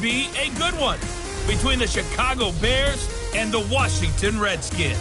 be a good one between the Chicago Bears and the Washington Redskins.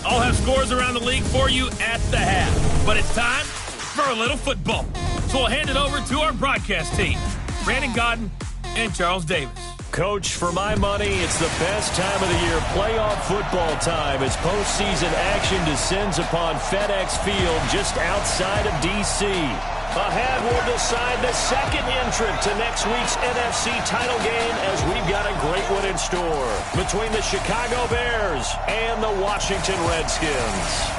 I'll have scores around the league for you at the half, but it's time for a little football. So we'll hand it over to our broadcast team, Brandon Godden and Charles Davis. Coach, for my money, it's the best time of the year, playoff football time, as postseason action descends upon FedEx Field just outside of D.C. Ahead, we'll decide the second entrant to next week's NFC title game, as we've got a great one in store between the Chicago Bears and the Washington Redskins.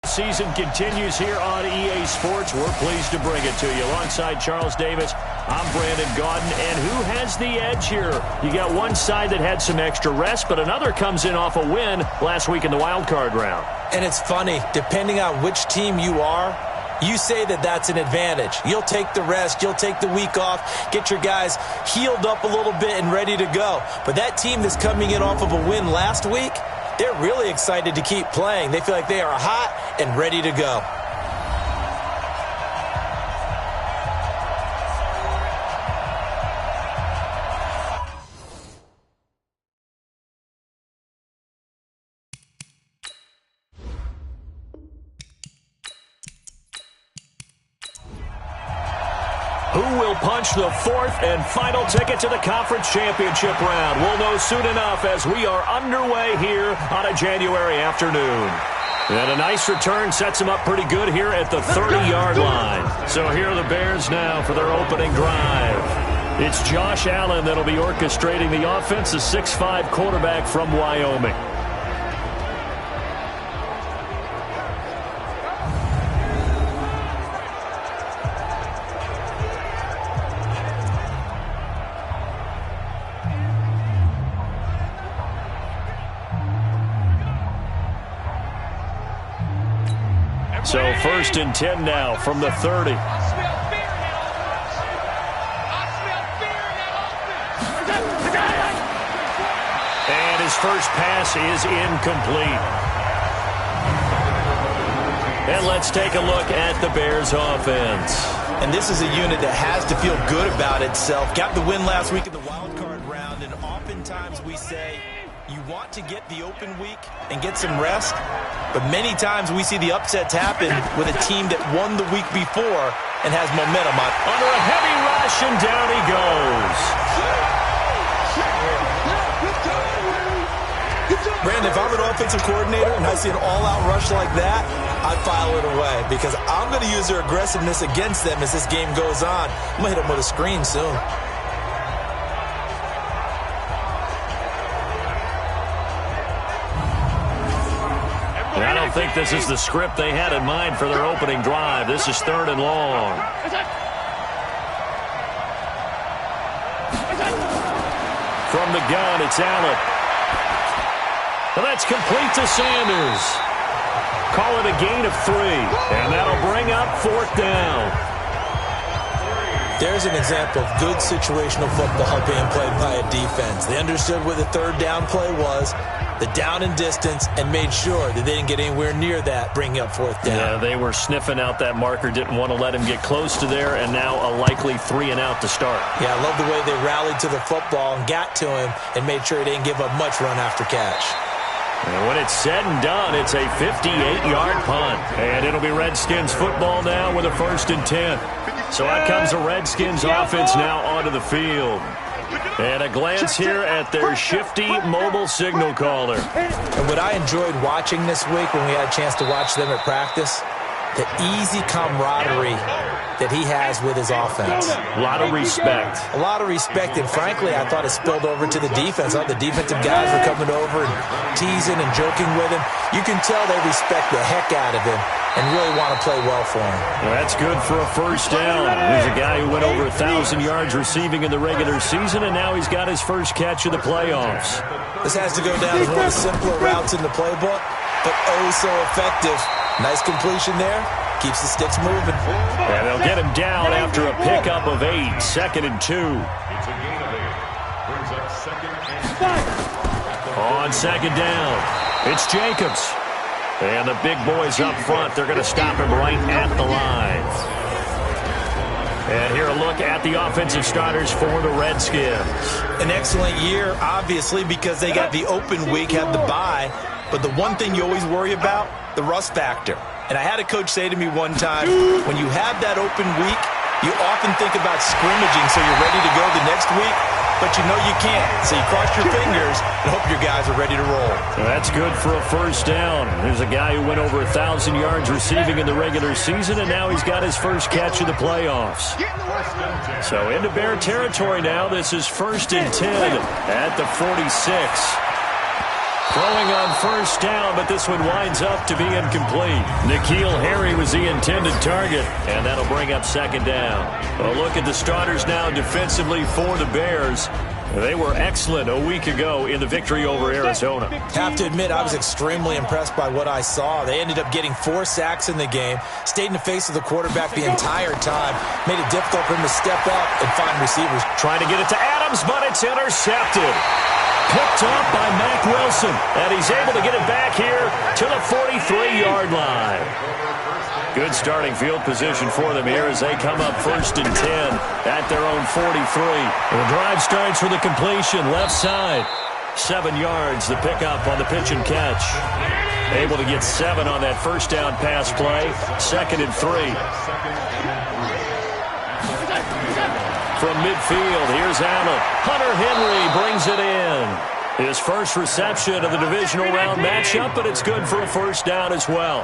Season continues here on EA Sports. We're pleased to bring it to you. Alongside Charles Davis, I'm Brandon Gaudin. And who has the edge here? You got one side that had some extra rest, but another comes in off a win last week in the wild card round. And it's funny, depending on which team you are, you say that that's an advantage. You'll take the rest, you'll take the week off, get your guys healed up a little bit and ready to go. But that team that's coming in off of a win last week, they're really excited to keep playing. They feel like they are hot and ready to go. Who will punch the fourth and final ticket to the conference championship round? We'll know soon enough as we are underway here on a January afternoon. And a nice return sets them up pretty good here at the 30-yard line. So here are the Bears now for their opening drive. It's Josh Allen that'll be orchestrating the offense, a 6'5" quarterback from Wyoming. So 1st and 10 now from the 30. And his first pass is incomplete. And let's take a look at the Bears offense. And this is a unit that has to feel good about itself. Got the win last week in the wild card round, and oftentimes we say you want to get the open week and get some rest, but many times we see the upsets happen with a team that won the week before and has momentum on. Under a heavy rush, and down he goes. Brandon, if I'm an offensive coordinator and I see an all-out rush like that, I file it away because I'm going to use their aggressiveness against them as this game goes on. I'm going to hit them with a screen soon. I don't think this is the script they had in mind for their opening drive. This is 3rd and long. From the gun, it's Allen. Well, that's complete to Sanders. Call it a gain of 3, and that'll bring up 4th down. There's an example of good situational football being played by a defense. They understood what the 3rd down play was, the down and distance, and made sure that they didn't get anywhere near that, bringing up 4th down. Yeah, they were sniffing out that marker, didn't want to let him get close to there, and now a likely 3 and out to start. Yeah, I love the way they rallied to the football and got to him and made sure he didn't give up much run after catch. And when it's said and done, it's a 58-yard punt. And it'll be Redskins football now with a 1st and 10. So out comes the Redskins offense now onto the field. And a glance here at their shifty mobile signal caller. And what I enjoyed watching this week when we had a chance to watch them at practice, the easy camaraderie that he has with his offense. A lot of respect. A lot of respect, and frankly, I thought it spilled over to the defense. I thought the defensive guys were coming over and teasing and joking with him. You can tell they respect the heck out of him and really want to play well for him. Well, that's good for a 1st down. He's a guy who went over 1,000 yards receiving in the regular season, and now he's got his first catch of the playoffs. This has to go down as one of the simpler routes in the playbook, but oh so effective. Nice completion there. Keeps the sticks moving. And they'll get him down after a pickup of 8. 2nd and 2. On 2nd down, it's Jacobs. And the big boys up front, they're going to stop him right at the line. And here a look at the offensive starters for the Redskins. An excellent year, obviously, because they got the open week, had the bye. But the one thing you always worry about, the rust factor. And I had a coach say to me one time, when you have that open week, you often think about scrimmaging so you're ready to go the next week, but you know you can't. So you cross your fingers and hope your guys are ready to roll. So that's good for a first down. There's a guy who went over 1,000 yards receiving in the regular season, and now he's got his first catch of the playoffs. So into Bear territory now. This is 1st and 10 at the 46. Throwing on first down, but this one winds up to be incomplete. N'Keal Harry was the intended target, and that'll bring up 2nd down. A look at the starters now defensively for the Bears. They were excellent a week ago in the victory over Arizona. Have to admit, I was extremely impressed by what I saw. They ended up getting 4 sacks in the game, stayed in the face of the quarterback the entire time, made it difficult for him to step up and find receivers. Trying to get it to Adams, but it's intercepted. Picked off by Mack Wilson, and he's able to get it back here to the 43-yard line. Good starting field position for them here as they come up 1st and 10 at their own 43. The drive starts with a completion left side. 7 yards, the pickup on the pitch and catch. Able to get 7 on that first down pass play. 2nd and 3. From midfield, here's Allen. Hunter Henry brings it in. His first reception of the divisional round matchup, but it's good for a first down as well.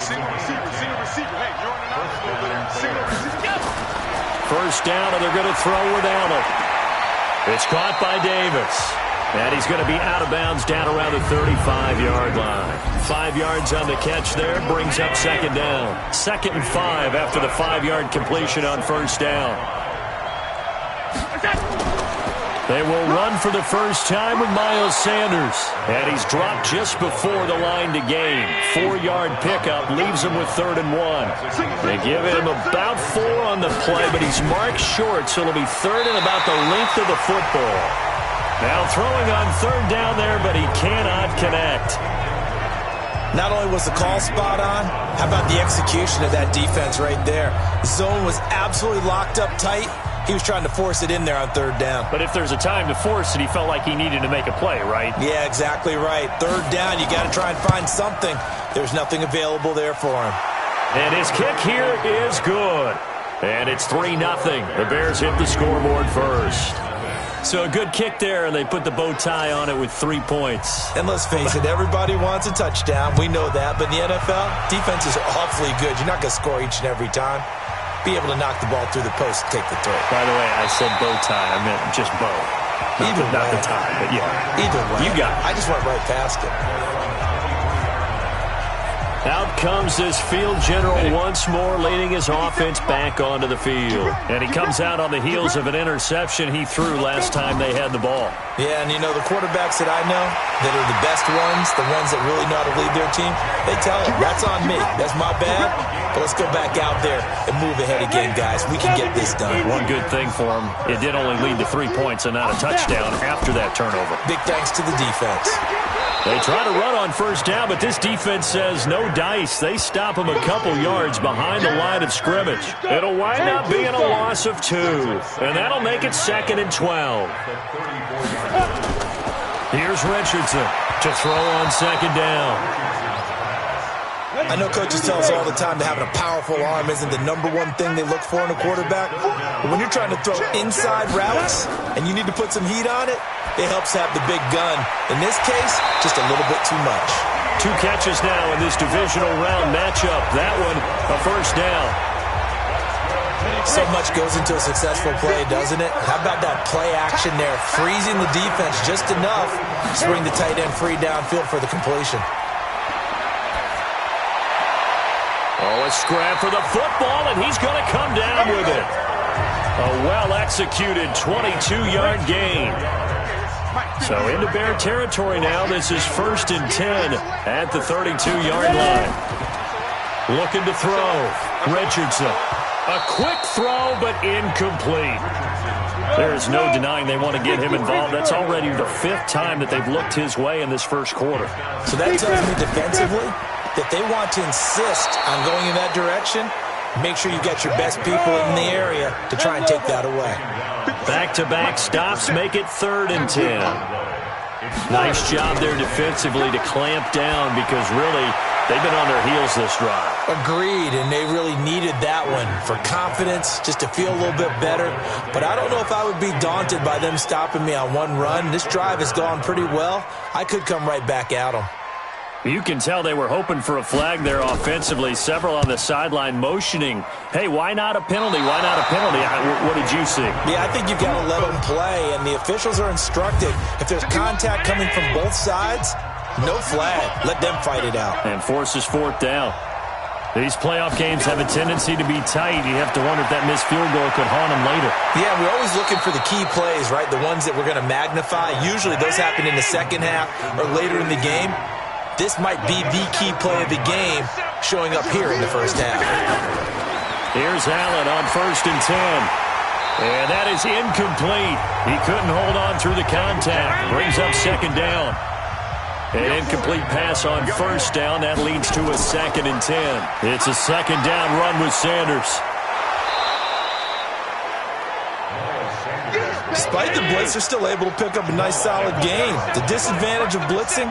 First down, and they're going to throw with Allen. It's caught by Davis. And he's going to be out of bounds down around the 35-yard line. 5 yards on the catch there, brings up 2nd down. 2nd and 5 after the 5-yard completion on first down. They will run for the first time with Miles Sanders. And he's dropped just before the line to gain. 4-yard pickup leaves him with 3rd and 1. They give him about 4 on the play, but he's marked short, so it'll be 3rd and about the length of the football. Now throwing on 3rd down there, but he cannot connect. Not only was the call spot on, how about the execution of that defense right there? The zone was absolutely locked up tight. He was trying to force it in there on 3rd down. But if there's a time to force it, he felt like he needed to make a play, right? Yeah, exactly right. 3rd down, you got to try and find something. There's nothing available there for him. And his kick here is good. And it's 3-0. The Bears hit the scoreboard first. So a good kick there, and they put the bow tie on it with 3 points. And let's face it, everybody wants a touchdown. We know that. But in the NFL, defense is awfully good. You're not going to score each and every time. Be able to knock the ball through the post and take the throw. By the way, I said bow tie. I meant just bow. Not the tie, but yeah. Either way. You got it. I just went right past it. Out comes this field general once more, leading his offense back onto the field. And he comes out on the heels of an interception he threw last time they had the ball. Yeah, and you know, the quarterbacks that I know that are the best ones, the ones that really know how to lead their team, they tell them, that's on me. That's my bad. But let's go back out there and move ahead again, guys. We can get this done. One good thing for him, it did only lead to 3 points and not a touchdown after that turnover. Big thanks to the defense. They try to run on first down, but this defense says no dice. They stop him a couple yards behind the line of scrimmage. It'll wind up being a loss of 2, and that'll make it 2nd and 12. Here's Richardson to throw on 2nd down. I know coaches tell us all the time that having a powerful arm isn't the #1 thing they look for in a quarterback. But when you're trying to throw inside routes and you need to put some heat on it, it helps have the big gun. In this case, just a little bit too much. 2 catches now in this divisional round matchup. That one, a first down. So much goes into a successful play, doesn't it? How about that play action there? Freezing the defense just enough to bring the tight end free downfield for the completion. Oh, a scrap for the football, and he's going to come down with it. A well-executed 22-yard gain. So into Bear territory now. This is 1st and 10 at the 32-yard line. Looking to throw. Richardson. A quick throw, but incomplete. There is no denying they want to get him involved. That's already the 5th time that they've looked his way in this first quarter. So that tells me defensively that they want to insist on going in that direction make sure you get your best people in the area to try and take that away. Back-to-back stops make it 3rd and 10. Nice job there defensively to clamp down because really they've been on their heels this drive. Agreed, and they really needed that one for confidence, just to feel a little bit better. But I don't know if I would be daunted by them stopping me on one run. This drive has gone pretty well. I could come right back at them. You can tell they were hoping for a flag there offensively. Several on the sideline motioning, hey, why not a penalty? Why not a penalty? What did you see? Yeah, I think you've got to let them play, and the officials are instructed. If there's contact coming from both sides, no flag. Let them fight it out. And forces 4th down. These playoff games have a tendency to be tight. You have to wonder if that missed field goal could haunt them later. Yeah, we're always looking for the key plays, right? The ones that we're going to magnify. Usually those happen in the second half or later in the game. This might be the key play of the game showing up here in the first half. Here's Allen on 1st and 10. And that is incomplete. He couldn't hold on through the contact. Brings up 2nd down. An incomplete pass on 1st down. That leads to a 2nd and 10. It's a 2nd down run with Sanders. Despite the blitz, they're still able to pick up a nice, solid gain. The disadvantage of blitzing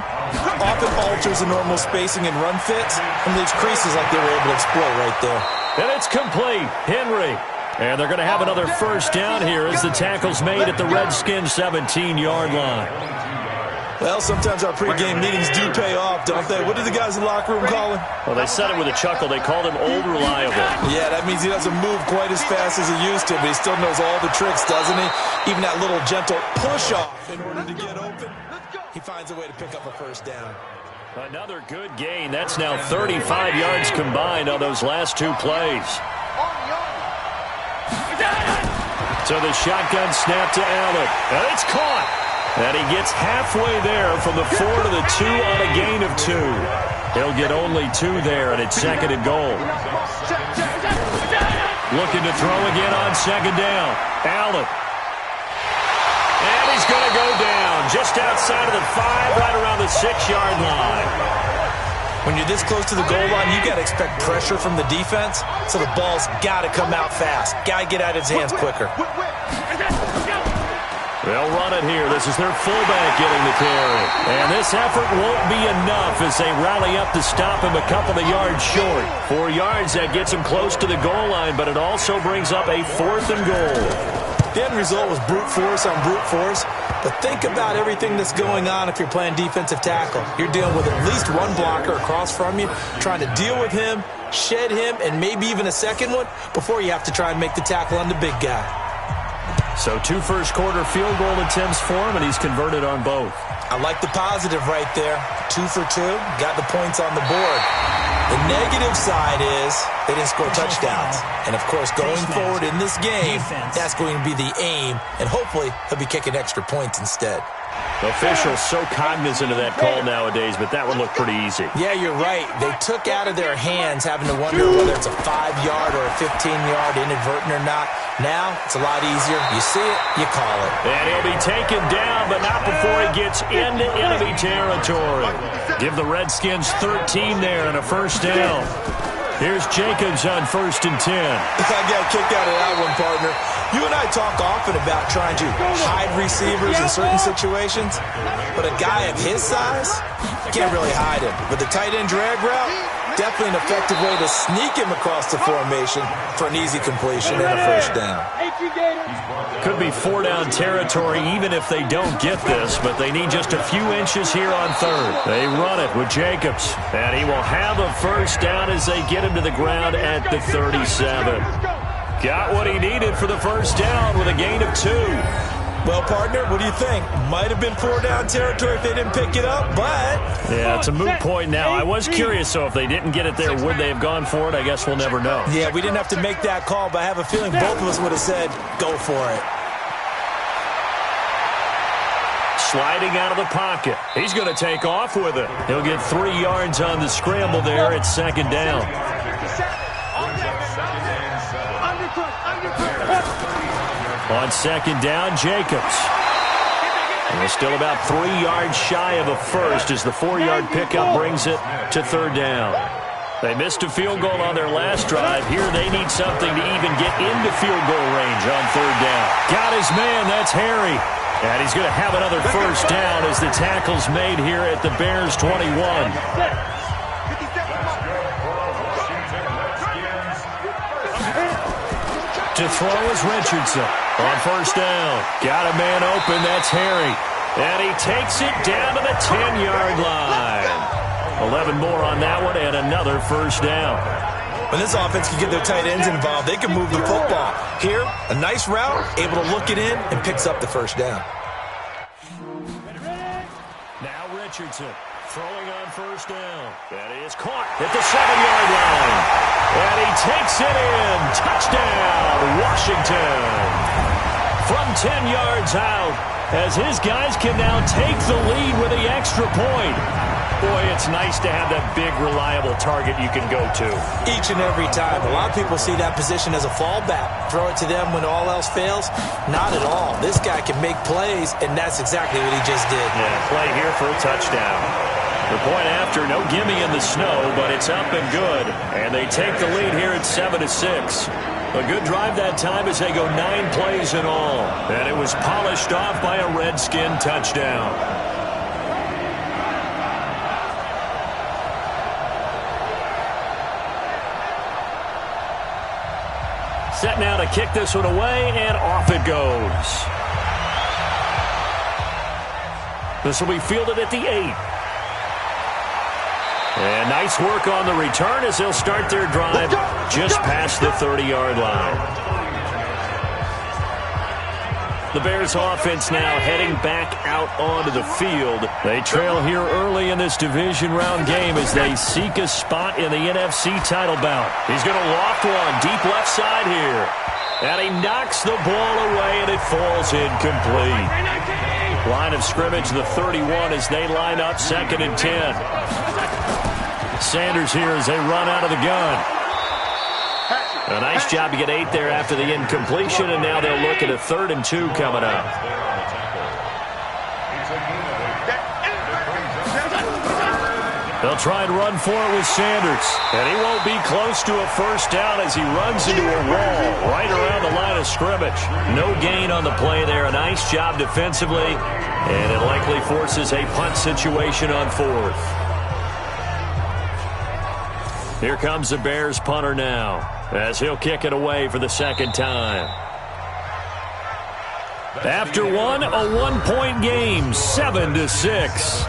often alters the normal spacing and run fits and leaves creases like they were able to exploit right there. And it's complete. Henry. And they're going to have another 1st down here as the tackle's made at the Redskins' 17-yard line. Well, sometimes our pregame meetings do pay off, don't they? What did the guys in the locker room call him? Well, they said it with a chuckle. They called him Old Reliable. Yeah, that means he doesn't move quite as fast as he used to, but he still knows all the tricks, doesn't he? Even that little gentle push-off in order to get open. He finds a way to pick up a 1st down. Another good gain. That's now 35 yards combined on those last 2 plays. So the shotgun snap to Allen. And it's caught. And he gets halfway there from the 4 to the 2 on a gain of 2. He'll get only 2 there, and it's 2nd and goal. Looking to throw again on 2nd down. Allen. And he's going to go down just outside of the 5, right around the 6-yard line. When you're this close to the goal line, you got to expect pressure from the defense, so the ball's got to come out fast. Got to get out of his hands quicker. They'll run it here. This is their fullback getting the carry. And this effort won't be enough as they rally up to stop him a couple of yards short. 4 yards, that gets him close to the goal line, but it also brings up a 4th and goal. The end result was brute force on brute force, but think about everything that's going on if you're playing defensive tackle. You're dealing with at least one blocker across from you, trying to deal with him, shed him, and maybe even a second one before you have to try and make the tackle on the big guy. So 2 first-quarter field goal attempts for him, and he's converted on both. I like the positive right there. 2 for 2, got the points on the board. The negative side is they didn't score touchdowns. And, of course, going forward in this game, that's going to be the aim, and hopefully he'll be kicking extra points instead. Officials so cognizant of that call nowadays, but that one looked pretty easy. Yeah, you're right. They took out of their hands having to wonder whether it's a 5-yard or a 15-yard inadvertent or not. Now, it's a lot easier. You see it, you call it. And he'll be taken down, but not before he gets into enemy territory. Give the Redskins 13 there and a 1st down. Here's Jacobs on 1st and 10. I got kicked out of that one, partner. You and I talk often about trying to hide receivers in certain situations, but a guy of his size, you can't really hide him. But the tight end drag route, definitely an effective way to sneak him across the formation for an easy completion and a 1st down. Could be 4-down territory even if they don't get this, but they need just a few inches here on 3rd. They run it with Jacobs, and he will have a 1st down as they get him to the ground at the 37. Got what he needed for the 1st down with a gain of 2. Well, partner, what do you think? Might have been 4-down territory if they didn't pick it up, but... Yeah, it's a moot point now. I was curious, so if they didn't get it there, would they have gone for it? I guess we'll never know. Yeah, we didn't have to make that call, but I have a feeling both of us would have said, go for it. Sliding out of the pocket. He's going to take off with it. He'll get 3 yards on the scramble there. It's 2nd down. On 2nd down, Jacobs. And we're still about 3 yards shy of a 1st as the 4-yard pickup brings it to 3rd down. They missed a field goal on their last drive. Here they need something to even get into field goal range on third down. Got his man. That's Harry. And he's going to have another first down as the tackle's made here at the Bears' 21. To throw is Richardson. On first down. Got a man open. That's Harry. And he takes it down to the 10-yard line. 11 more on that one and another first down. When this offense can get their tight ends involved, they can move the football. Here, a nice route, able to look it in, and picks up the first down. Now Richardson throwing on first down. And he is caught at the 7-yard line. And he takes it in. Touchdown, Washington. From 10 yards out, as his guys can now take the lead with the extra point. Boy, it's nice to have that big, reliable target you can go to. Each and every time. A lot of people see that position as a fallback. Throw it to them when all else fails. Not at all. This guy can make plays, and that's exactly what he just did. Yeah, play here for a touchdown. The point after, no gimme in the snow, but it's up and good. And they take the lead here at 7-6. A good drive that time as they go 9 plays in all. And it was polished off by a Redskin touchdown. Set now to kick this one away, and off it goes. This will be fielded at the 8. And nice work on the return as they'll start their drive just past the 30-yard line. The Bears offense now heading back out onto the field. They trail here early in this division round game as they seek a spot in the NFC title bout. He's going to loft one deep left side here. And he knocks the ball away and it falls incomplete. Line of scrimmage, the 31 as they line up 2nd and 10. Sanders here as they run out of the gun. A nice job to get 8 there after the incompletion, and now they'll look at a 3rd and 2 coming up. They'll try and run for it with Sanders, and he won't be close to a first down as he runs into a wall right around the line of scrimmage. No gain on the play there. A nice job defensively, and it likely forces a punt situation on 4th. Here comes the Bears punter now, as he'll kick it away for the 2nd time. After one, a 1-point game, 7-6.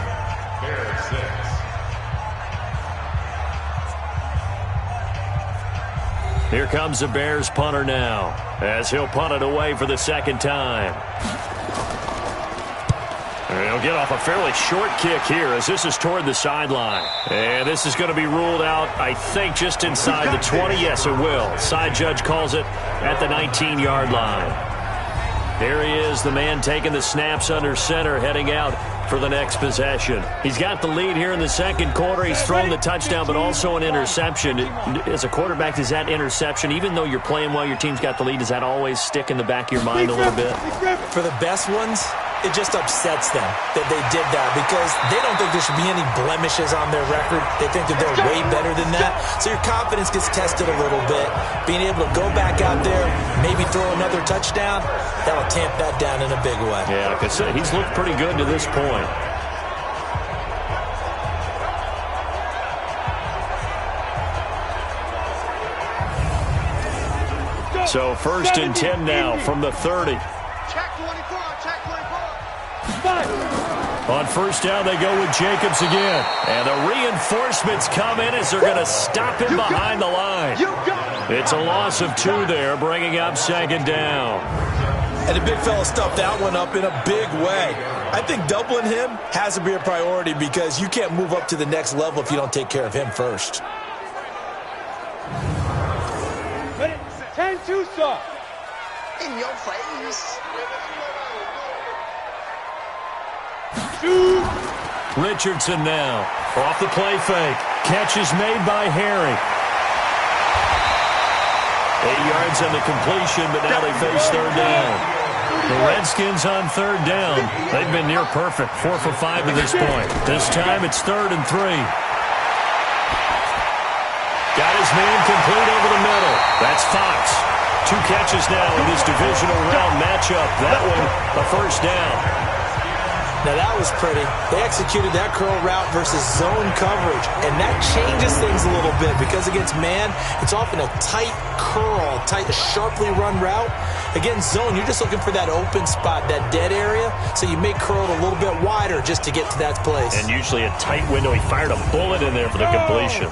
Here comes the Bears punter now, as he'll punt it away for the 2nd time. He'll get off a fairly short kick here as this is toward the sideline. And this is going to be ruled out, I think, just inside the 20. Yes, it will. Side judge calls it at the 19-yard line. There he is, the man taking the snaps under center, heading out for the next possession. He's got the lead here in the 2nd quarter. He's thrown the touchdown, but also an interception. As a quarterback, does that interception, even though you're playing while your team's got the lead, does that always stick in the back of your mind a little bit? For the best ones, it just upsets them that they did that because they don't think there should be any blemishes on their record. They think that they're way better than that. So your confidence gets tested a little bit. Being able to go back out there, maybe throw another touchdown, that'll tamp that down in a big way. Yeah, like I said, he's looked pretty good to this point. So 1st and 10 now from the 30. On first down, they go with Jacobs again. And the reinforcements come in as they're going to stop him behind the line. It's a loss of 2 there, bringing up 2nd down. And the big fella stuffed that one up in a big way. I think doubling him has to be a priority because you can't move up to the next level if you don't take care of him first. 10-2 soft. In your face. Richardson now. Off the play fake. Catch is made by Harry. 8 yards on the completion, but now they face 3rd down. The Redskins on 3rd down. They've been near perfect. 4 for 5 to this point. This time it's 3rd and 3. man complete over the middle. That's Fox. 2 catches now in this divisional round matchup. That one, a first down. Now that was pretty. They executed that curl route versus zone coverage, and that changes things a little bit because against man, it's often a tight curl, sharply run route. Against zone, you're just looking for that open spot, that dead area, so you may curl it a little bit wider just to get to that place. And usually a tight window. He fired a bullet in there for the completion.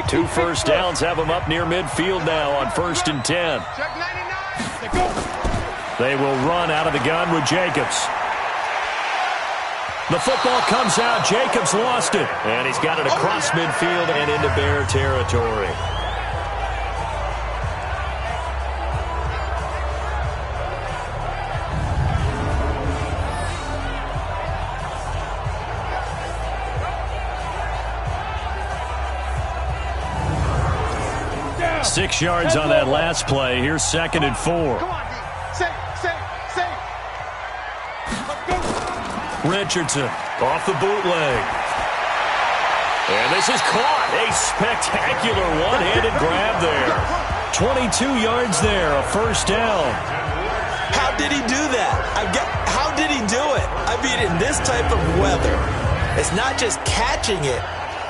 2 first downs have him up near midfield now on 1st and 10. They will run out of the gun with Jacobs. The football comes out. Jacobs lost it. And he's got it across midfield and into Bear territory. Down. 6 yards on that last play. Here's 2nd and 4. Come on, D. Safe. Let's go. Richardson off the bootleg. And this is caught. A spectacular one-handed grab there. 22 yards there, a first down. How did he do that? How did he do it? I mean, in this type of weather, it's not just catching it,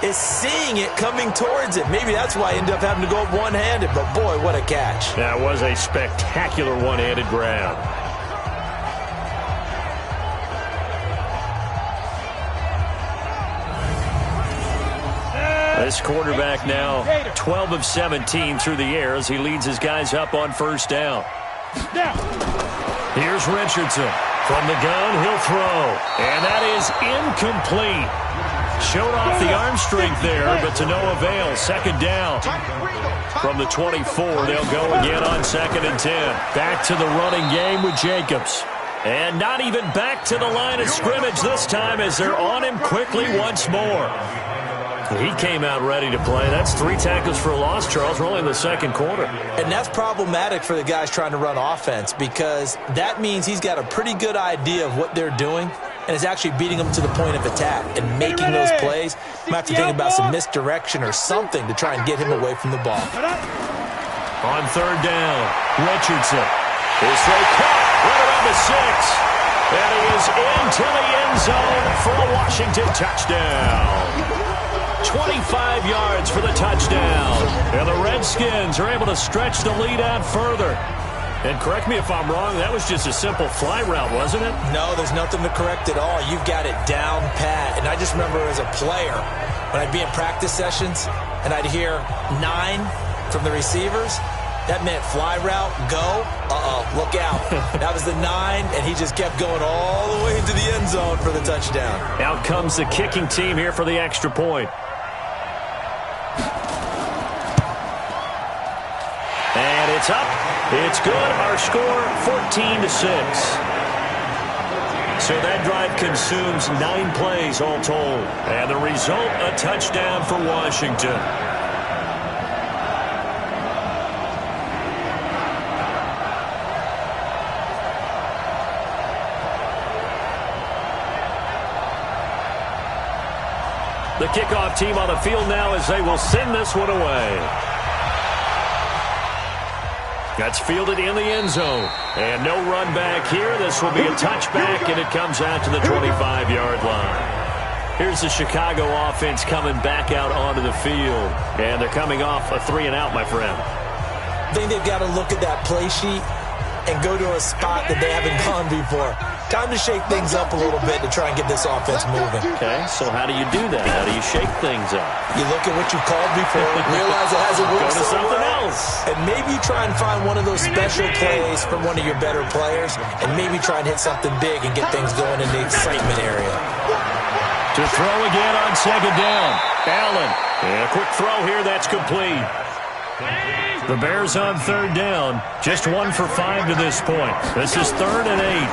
it's seeing it coming towards it. Maybe that's why I ended up having to go up one-handed, but boy, what a catch. That was a spectacular one-handed grab. This quarterback now 12 of 17 through the air as he leads his guys up on first down. Here's Richardson. From the gun, he'll throw. And that is incomplete. Showed off the arm strength there, but to no avail. 2nd down. From the 24, they'll go again on 2nd and 10. Back to the running game with Jacobs. And not even back to the line of scrimmage this time as they're on him quickly once more. He came out ready to play. That's 3 tackles for a loss, Charles. We're only in the 2nd quarter. And that's problematic for the guys trying to run offense because that means he's got a pretty good idea of what they're doing and is actually beating them to the point of attack and making those plays. Might have to think about some misdirection or something to try and get him away from the ball. On 3rd down, Richardson. His throw caught right around the 6. And he is into the end zone for a Washington touchdown. 25 yards for the touchdown. And the Redskins are able to stretch the lead out further. And correct me if I'm wrong, that was just a simple fly route, wasn't it? No, there's nothing to correct at all. You've got it down pat. And I just remember as a player, when I'd be in practice sessions and I'd hear 9 from the receivers, that meant fly route, go, look out. That was the 9, and he just kept going all the way into the end zone for the touchdown. Out comes the kicking team here for the extra point. And it's up. It's good. Our score, 14-6. So that drive consumes 9 plays all told. And the result, a touchdown for Washington. The kickoff team on the field now as they will send this one away. That's fielded in the end zone. And no run back here. This will be a touchback, and it comes out to the 25-yard line. Here's the Chicago offense coming back out onto the field. And they're coming off a 3-and-out, my friend. I think they've got to look at that play sheet and go to a spot that they haven't gone before. Time to shake things up a little bit to try and get this offense moving. Okay, so how do you do that? How do you shake things up? You look at what you called before, realize it hasn't worked. Go to something else. And maybe you try and find one of those special plays from one of your better players, and maybe try and hit something big and get things going in the excitement area. To throw again on 2nd down. Allen. And a quick throw here, that's complete. The Bears on 3rd down. Just 1 for 5 to this point. This is 3rd and 8.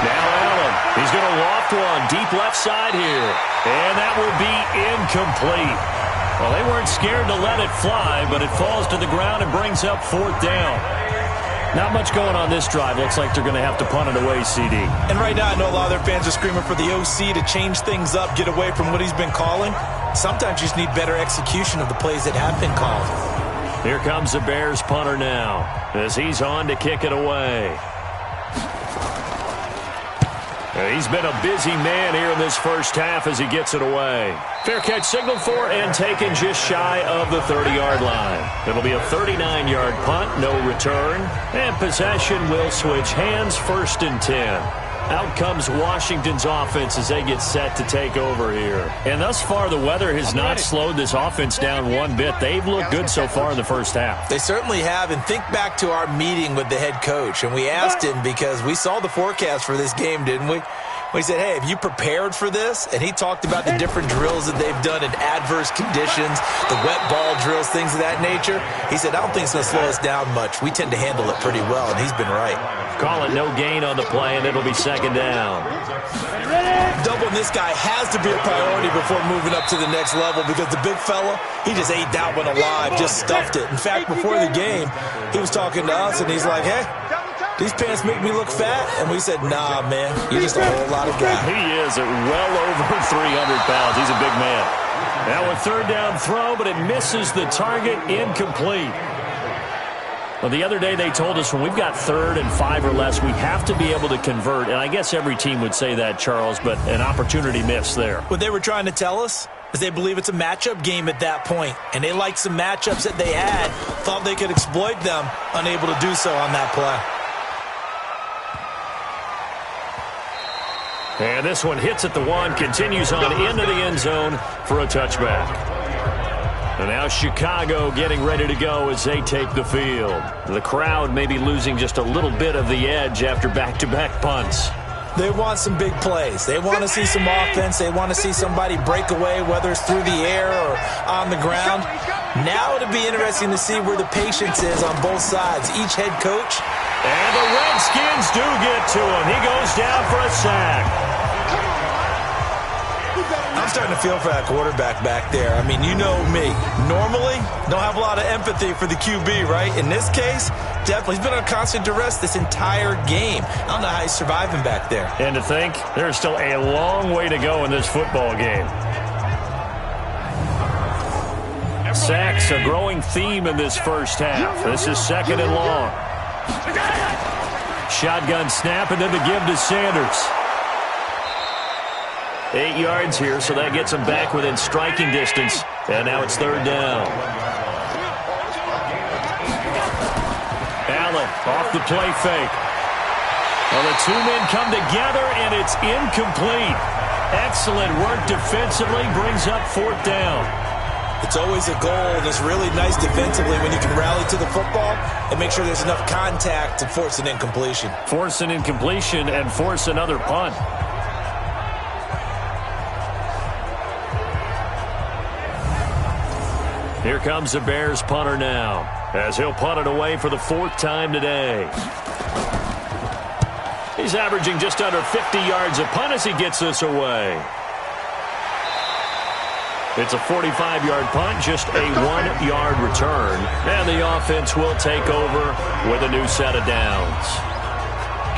Now Allen. He's going to loft one deep left side here. And that will be incomplete. Well, they weren't scared to let it fly, but it falls to the ground and brings up 4th down. Not much going on this drive. Looks like they're going to have to punt it away, CD. And right now, I know a lot of their fans are screaming for the OC to change things up, get away from what he's been calling. Sometimes you just need better execution of the plays that have been called. Here comes the Bears punter now as he's on to kick it away. He's been a busy man here in this first half as he gets it away. Fair catch signaled for and taken just shy of the 30-yard line. It'll be a 39-yard punt, no return, and possession will switch hands, 1st and 10. Out comes Washington's offense as they get set to take over here. And thus far, the weather has not slowed this offense down one bit. They've looked good so far in the first half. They certainly have. And think back to our meeting with the head coach. And we asked him because we saw the forecast for this game, didn't we? We said, hey, have you prepared for this? And he talked about the different drills that they've done in adverse conditions, the wet ball drills, things of that nature. He said, I don't think it's going to slow us down much. We tend to handle it pretty well, and he's been right. Call it no gain on the play, and it'll be 2nd down. Doubling this guy has to be a priority before moving up to the next level because the big fella, he just ate that one alive, just stuffed it. In fact, before the game, he was talking to us, and he's like, hey, these pants make me look fat. And we said, nah, man, you're just a whole lot of guy. He is at well over 300 pounds. He's a big man. Now a 3rd down throw, but it misses the target, incomplete. Well, the other day they told us when we've got 3rd and 5 or less, we have to be able to convert. And I guess every team would say that, Charles, but an opportunity missed there. What they were trying to tell us is they believe it's a matchup game at that point. And they liked some matchups that they had, thought they could exploit them, unable to do so on that play. And this one hits at the 1, continues on into the end zone for a touchback. And now Chicago getting ready to go as they take the field. The crowd may be losing just a little bit of the edge after back-to-back punts. They want some big plays. They want to see some offense. They want to see somebody break away, whether it's through the air or on the ground. Now it'll be interesting to see where the patience is on both sides. Each head coach. And the Redskins do get to him. He goes down for a sack. I'm starting to feel for that quarterback back there. I mean, you know me. Normally, don't have a lot of empathy for the QB, right? In this case, definitely. He's been on constant duress this entire game. I don't know how he's surviving back there. And to think, there's still a long way to go in this football game. Sacks, a growing theme in this first half. This is 2nd and long. Shotgun snap, and then the give to Sanders. 8 yards here, so that gets him back within striking distance. And now it's 3rd down. Allen off the play fake. Well, the 2 men come together, and it's incomplete. Excellent work defensively, brings up 4th down. It's always a goal, and it's really nice defensively when you can rally to the football and make sure there's enough contact to force an incompletion. Force an incompletion and force another punt. Here comes the Bears punter now, as he'll punt it away for the 4th time today. He's averaging just under 50 yards a punt as he gets this away. It's a 45-yard punt, just a 1-yard return. And the offense will take over with a new set of downs.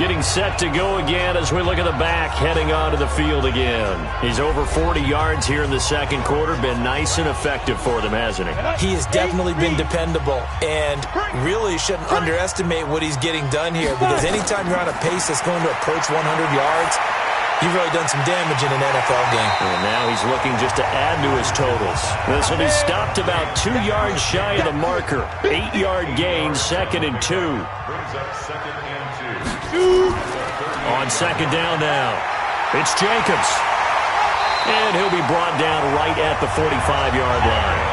Getting set to go again as we look at the back heading onto the field again. He's over 40 yards here in the 2nd quarter. Been nice and effective for them, hasn't he? He has definitely been dependable and really shouldn't underestimate what he's getting done here because anytime you're on a pace that's going to approach 100 yards, you've really done some damage in an NFL game. And now he's looking just to add to his totals. This will be stopped about 2 yards shy of the marker. 8-yard gain, 2nd and 2. On 2nd down now, it's Jacobs. And he'll be brought down right at the 45-yard line.